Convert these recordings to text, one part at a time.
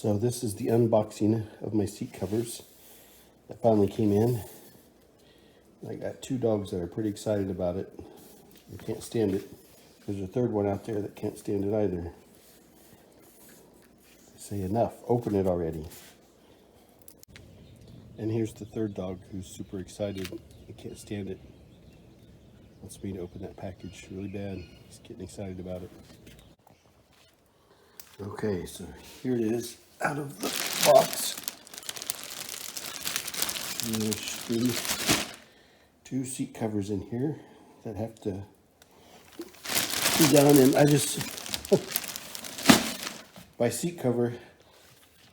So this is the unboxing of my seat covers that finally came in. I got two dogs that are pretty excited about it. They can't stand it. There's a third one out there that can't stand it either. They say enough, open it already. And here's the third dog who's super excited. He can't stand it. Wants me to open that package really bad. He's getting excited about it. Okay, so here it is out of the box. And there's two seat covers in here that have to be done. And I just, by seat cover,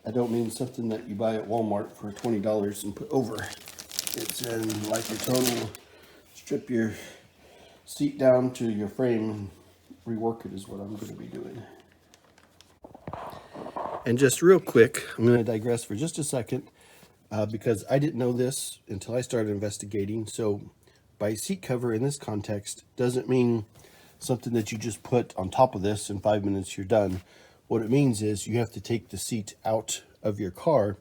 I don't mean something that you buy at Walmart for $20 and put over. It's in like a total, strip your seat down to your frame and rework it is what I'm going to be doing. And just real quick, I'm going to digress for just a second because I didn't know this until I started investigating. So by seat cover in this context doesn't mean something that you just put on top of this in 5 minutes you're done. What it means is you have to take the seat out of your car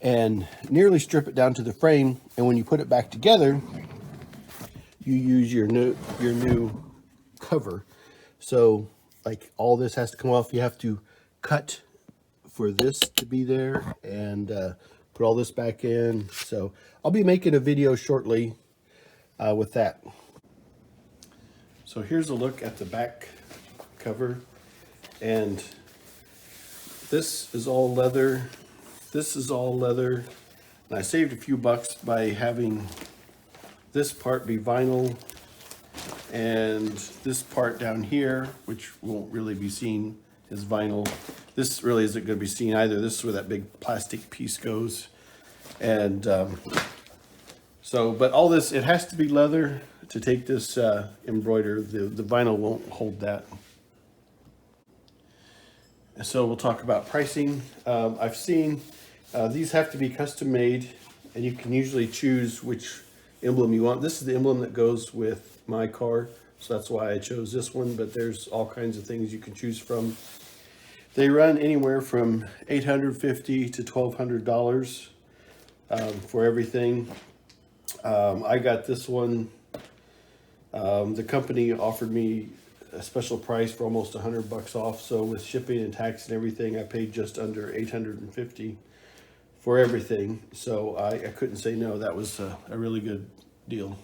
and nearly strip it down to the frame, and when you put it back together, you use your new cover. So like all this has to come off. You have to cut for this to be there and put all this back in. So I'll be making a video shortly with that. So here's a look at the back cover, and this is all leather. This is all leather, and I saved a few bucks by having this part be vinyl and this part down here, which won't really be seen, is vinyl. This really isn't going to be seen either. This is where that big plastic piece goes. And but all this, it has to be leather to take this embroider. The vinyl won't hold that. So we'll talk about pricing. I've seen these have to be custom made, and you can usually choose which emblem you want. This is the emblem that goes with my car, so that's why I chose this one, but there's all kinds of things you can choose from. They run anywhere from $850 to $1,200 for everything. I got this one. The company offered me a special price for almost $100 off, so with shipping and tax and everything, I paid just under $850 for everything. So I couldn't say no. That was a really good deal.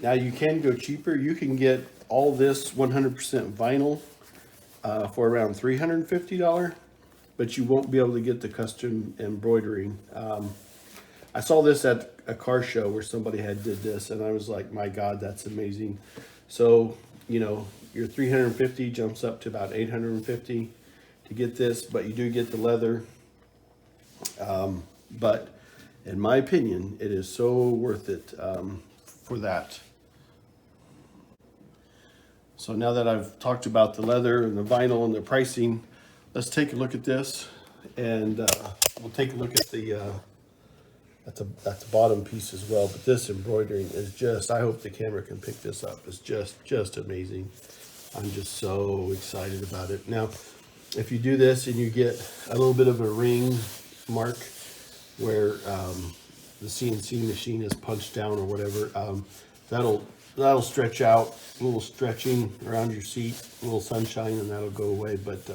Now you can go cheaper. You can get all this 100% vinyl for around $350, but you won't be able to get the custom embroidering. I saw this at a car show where somebody did this, and I was like, my God, that's amazing. So, you know, your $350 jumps up to about $850 to get this, but you do get the leather. But in my opinion, it is so worth it for that. So now that I've talked about the leather and the vinyl and the pricing, let's take a look at this, and we'll take a look at the bottom piece as well. But this embroidering is just, I hope the camera can pick this up. It's just amazing. I'm just so excited about it. Now, if you do this and you get a little bit of a ring mark where the CNC machine is punched down or whatever, that'll stretch out, a little stretching around your seat, a little sunshine, and that'll go away. But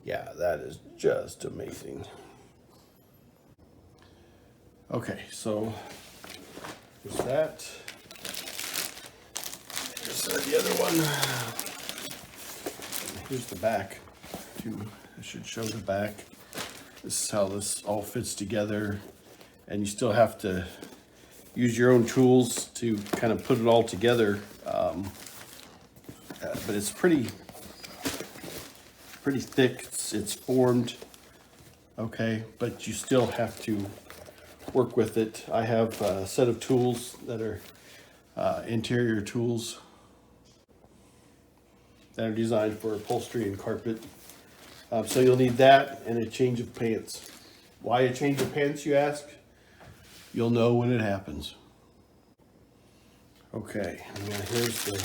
yeah, that is just amazing. Okay, so there's that. Here's the other one. Here's the back. I should show the back. This is how this all fits together, and you still have to use your own tools to kind of put it all together. But it's pretty thick. It's formed, okay, but you still have to work with it. I have a set of tools that are interior tools that are designed for upholstery and carpet. So you'll need that and a change of pants. Why a change of pants, you ask? You'll know when it happens. Okay, and now here's the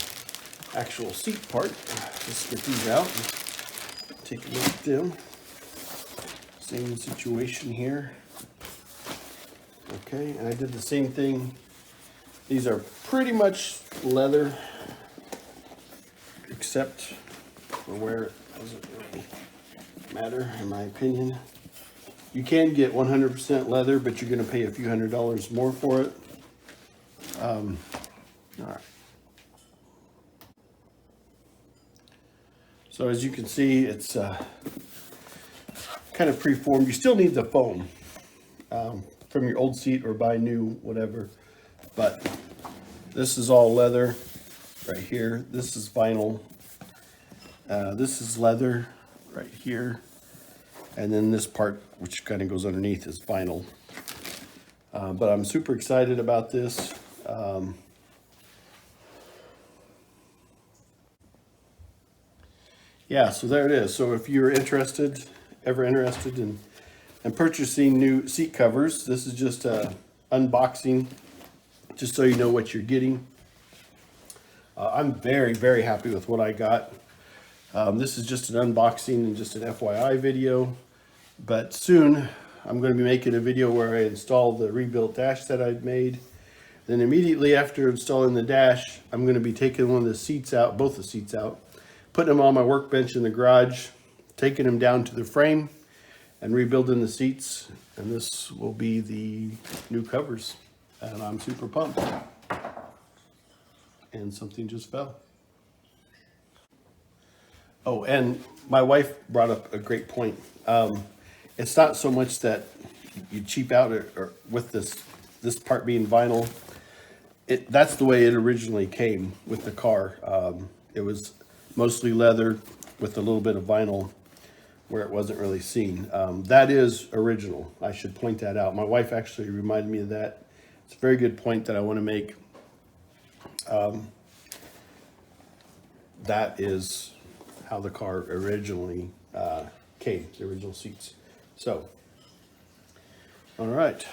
actual seat part. Let's get these out. take a look at them. Same situation here. Okay, and I did the same thing. These are pretty much leather, except for where it doesn't really matter, in my opinion. You can get 100% leather, but you're going to pay a few $100s more for it. All right. So as you can see, it's kind of pre-formed. You still need the foam from your old seat or buy new, whatever. But this is all leather right here. This is vinyl. This is leather right here. And then this part, which kind of goes underneath, is vinyl. But I'm super excited about this. Yeah, so there it is. So if you're ever interested in purchasing new seat covers, this is just a unboxing, just so you know what you're getting. I'm very, very happy with what I got. This is just an unboxing and just an FYI video, but soon I'm going to be making a video where I install the rebuilt dash that I've made. Then immediately after installing the dash, I'm going to be taking one of the seats out, both the seats out, putting them on my workbench in the garage, taking them down to the frame, and rebuilding the seats. And this will be the new covers. And I'm super pumped. And something just fell. Oh, and my wife brought up a great point. It's not so much that you cheap out or with this part being vinyl. That's the way it originally came with the car. It was mostly leather with a little bit of vinyl where it wasn't really seen. That is original. I should point that out. My wife actually reminded me of that. It's a very good point that I want to make. That is how the car originally came, the original seats. So, all right.